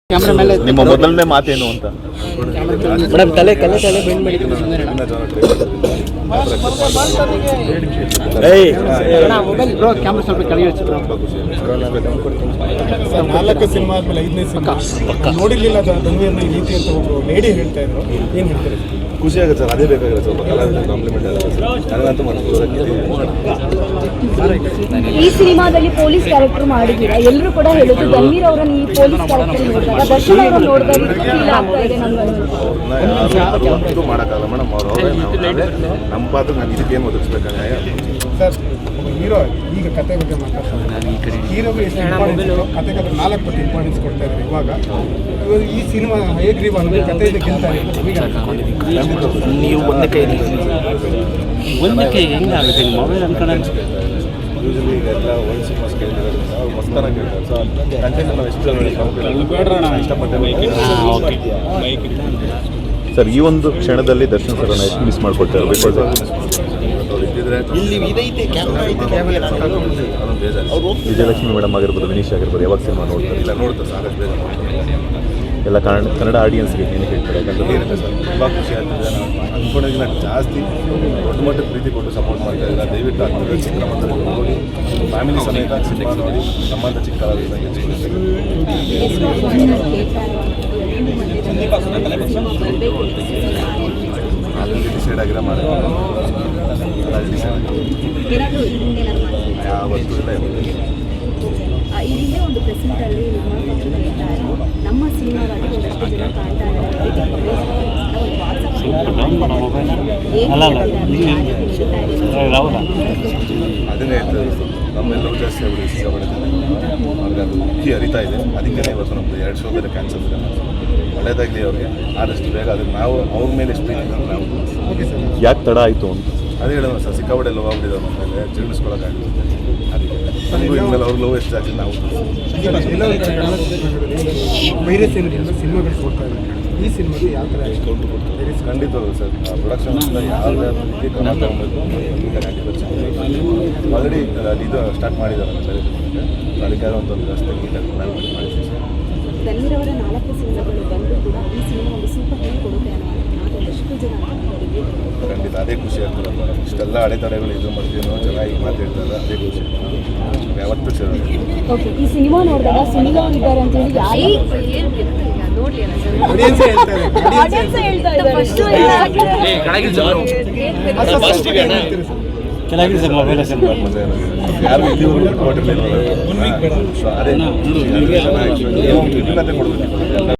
Camera ಮೇಲೆ ನಿಮ್ಮ ಮೊದಲನೇ ಮಾತೇನು ಅಂತ ಮೇಡಮ್ ತಲೆ ಬೆಂಡ್ ಮಾಡಿ ಬ್ರೋ ಕ್ಯಾಮ್ರಾ ಸ್ವಲ್ಪ ಕೆಳಗೆ ಇಳಿಸಿ ಬ್ರೋ. 4 ಸಿನಿಮಾ ಆದ್ಮೇಲೆ 5ನೇ ಸಿನಿಮಾ ನೋಡಿರ್ಲಿಲ್ಲ ಧನುವಿನ ಈ ರೀತಿ ಅಂತ ಒಬ್ರು ಲೇಡಿ ಹೇಳ್ತಾ ಇದ್ರು. ಏನು ಹೇಳ್ತಾರೆ? ಖುಷಿ ಆಗುತ್ತೆ ಸರ್, ಅದೇ ಬೇಕಾಗಿರೋ ಸ್ವಲ್ಪ ಕಲಾವಿದ ಕಾಂಪ್ಲಿಮೆಂಟ್ ಆಗುತ್ತೆ ಸರ್. ನನಗಂತೂ ಮನಸ್ಸು ಈ ಸಿನಿಮಾದಲ್ಲಿ ಪೊಲೀಸ್ ಕ್ಯಾರೆಕ್ಟರ್ ಮಾಡಿದ್ದೀರಾ, ಎಲ್ಲರೂ ಕೂಡ ಹೇಳೋದು ಗಂಭೀರ್ ಅವರನ್ನ ಈ ಪೊಲೀಸ್ ಕ್ಯಾರೆಕ್ಟರ್ ನೋಡಿದಾಗ ದರ್ಶನ್ ಅವರು ನೋಡಿದಾಗ ಫೀಲ್ ಆಗ್ತಾ ಇದೆ ನಮ್ಗೆ. ಯಾರು ಮಾಡೋಕ್ಕಾಗಲ್ಲ ಮೇಡಮ್, ಅವರೇ ನಮ್ಮ ಪಾತ್ರ ನಾನು ಇದಕ್ಕೇನು ಒದಗಿಸ್ಬೇಕಾಗ ಸರ್ ಒಬ್ಬ ಹೀರೋ ಈಗ ಕತೆ ಬಗ್ಗೆ ಮಾತಾಡ್ತಾರೆ. ಹೀರೋಗೆ ಎಷ್ಟು ಇಂಪಾರ್ಟೆನ್ಸ್ ಕತೆಗೆ 4 ಪಟ್ಟು ಇಂಪಾರ್ಟೆನ್ಸ್ ಕೊಡ್ತಾ ಇದ್ದಾರೆ. ಇವಾಗ ಈ ಸಿನಿಮಾ ಹೇಗ್ರೀವ್ ಅನ್ನೋದು ಕಥೆಯಿಂದ ಗೆಲ್ತಾ ಇದೆ. ನೀವು ಒಂದೇ ಕೈ ಹೆಂಗಾಗುತ್ತೆ ನಿಮ್ಮ ಮೊಬೈಲ್ ಅನ್ಕೊಳ್ಳೋಣ. ಯೂಶಲಿ ಎಲ್ಲ ಒಂದು ಸಿನಿಮಾ ಕೇಳಿರೋದ್ರಿಂದ ಅವ್ರು ಮಸ್ತಾನ ಕೇಳ್ತಾರೆ. ಸೊ ಕಂಟೆಂಟ್ ನಾವು ಎಷ್ಟು ಇಷ್ಟಪಟ್ಟೆ ಸರ್. ಈ ಒಂದು ಕ್ಷಣದಲ್ಲಿ ದರ್ಶನ್ ಸರ್ ಎಷ್ಟು ಮಿಸ್ ಮಾಡ್ಕೊಳ್ತಾರೆ. ಬಿಕಾಸ್ ವಿಜಯಲಕ್ಷ್ಮಿ ಮೇಡಮ್ ಆಗಿರ್ಬೋದು, ವಿನೀಶ್ ಆಗಿರ್ಬೋದು, ಯಾವಾಗ ಸಿನಿಮಾ ನೋಡ್ತಾರೆ ಇಲ್ಲ ನೋಡ್ತಾರೆ ಸಾಕಷ್ಟು ಬೇಗ ಎಲ್ಲ ಕನ್ನಡ ಆಡಿಯನ್ಸ್ಗೆ ಏನು ಹೇಳ್ತಾರೆ. ಯಾಕಂದ್ರೆ ಏನಿದೆ ಸರ್, ತುಂಬ ಖುಷಿ ಆಗ್ತದೆ. ನಾನು ಅಂದ್ಕೊಂಡಿದ್ದಿನ ಜಾಸ್ತಿ ದೊಡ್ಡ ಮಟ್ಟದ ಪ್ರೀತಿ ಕೊಟ್ಟು ಸಪೋರ್ಟ್ ಮಾಡ್ತಾ ಇದ್ದಾರೆ. ದಯವಿಟ್ಟು ಆಗ್ತದೆ ಚಿತ್ರಮಂದಿರಕ್ಕೆ ಹೋಗಿ ಫ್ಯಾಮಿಲಿ ಸಮೇತ ಸಿನಿಮಾ ನೋಡಿ ನಮ್ಮಂಥ ಚಿಕ್ಕ ಕಲಾವಿದರಿಗೆ ಅದರಲ್ಲಿ ಡಿಸೈಡ್ ಆಗಿರೋ ಮಾಡಿ ಯಾವತ್ತೂ ಇಲ್ಲ. ಈ ಹಿಂದೆ ಒಂದು ಪ್ರೆಸೆಂಟಲ್ಲಿ ನಮ್ಮ ಸಿನಿಮಾಗಾಗಿ ಒಂದಷ್ಟು ಜನ ಕಾಣ್ತಾ ಅದನ್ನೇ ಹೇಳ್ತದೆ ನಮ್ಮೆಲ್ಲರೂ ಜಾಸ್ತಿ ಅವರು ಇಷ್ಟಪಡ್ತಾರೆ. ಅವ್ರಿಗೆ ಅದು ಮುಖ್ಯ ಅರಿತಾ ಇದೆ. ಅದಕ್ಕೇ ಇವತ್ತು ನಮ್ಮದು 2 ಶೋ ಬೇರೆ ಕ್ಯಾನ್ಸಲ್ ಇದೆ. ಒಳ್ಳೆಯದಾಗಲಿ ಅವ್ರಿಗೆ, ಆದಷ್ಟು ಬೇಗ ಅದಕ್ಕೆ ನಾವು ಅವ್ರ ಮೇಲೆ ಎಷ್ಟು ಪ್ರೀತಿ ನಾವು ಓಕೆ ಸರ್. ಯಾಕೆ ತಡ ಆಯಿತು ಅಂತ ಅದೇ ಹೇಳೋಣ ಸರ್. ಸಿಕ್ಕಾಪಟ್ಟೆ ಲವ್ ಆಗ್ಬಿಟ್ಟಿದೆ ನಮ್ಮ ಮೇಲೆ, ಜೀರ್ಣಿಸ್ಕೊಳ್ಳೋಕ್ಕಾಗಲಿ. ಅದಕ್ಕೆ ನಮಗೂ ಇನ್ಮೇಲೆ ಅವ್ರ ಲವ್ ಎಷ್ಟು ಜಾಸ್ತಿ ನಾವು ಬೇರೆ ಸಿನಿಮಾಗಳು ಕೊಡ್ತಾ ಇದ್ದಾರೆ. ಈ ಸಿನಿಮಾಗೆ ಯಾವ ಥರ ಕೌಂಟು ಕೊಡ್ತಾರೆ? ಖಂಡಿತವಾಗ್ಲೂ ಸರ್. ಪ್ರೊಡಕ್ಷನ್ ಯಾವುದೇ ರೀತಿ ಕ್ರಮ ತಗೊಬೇಕು. ಆಲ್ರೆಡಿ ಇದು ಸ್ಟಾರ್ಟ್ ಮಾಡಿದ್ದಾರೆ. ಅದಕ್ಕೆ ಒಂದು ವ್ಯವಸ್ಥೆ ನೀಟಾಗಿ ಪ್ಲಾನ್ ಮಾಡಿದ್ದೀವಿ ಸರ್. ಗಂಭೀರ್ ಅವರ 4 ಸಿನಿಮಾಗಳು ಬಂದರೂ ಕೂಡ ಈ ಸಿನಿಮಾ ಒಂದು ಸೂಪರ್ ಹಿಟ್ ಕೊಡುತ್ತೆ ಅನ್ನೋ ಎಷ್ಟು ಜನ ಖಂಡಿತ ಅದೇ ಖುಷಿ ಆಗ್ತದೆ ಮೇಡಮ್. ಇಷ್ಟೆಲ್ಲ ಅಡೆತಡೆಗಳು ಇದು ಮಾಡ್ತೀವಿ ಚೆನ್ನಾಗಿ ಮಾತಾಡ್ತಾರೆ. ಅದೇ ಖುಷಿ ಯಾವತ್ತೂ ಚೆನ್ನಾಗಿ. ಓಕೆ, ಈ ಸಿನಿಮಾ ನೋಡಿದಾಗ ಸುನಿಲ್ ಅವರು ಇದ್ದಾರೆ ಅಂತ ಹೇಳಿ ಕೆಳಗಿನ ಸರ್ ಮೊಬೈಲ್ ಸರ್ ಯಾರು ಇಲ್ಲಿವರೆಗೂ ಬಿಟ್ಕೊಟ್ಟಿರಲಿಲ್ಲ. ಅದೇ ಕೊಡಬೇಕು.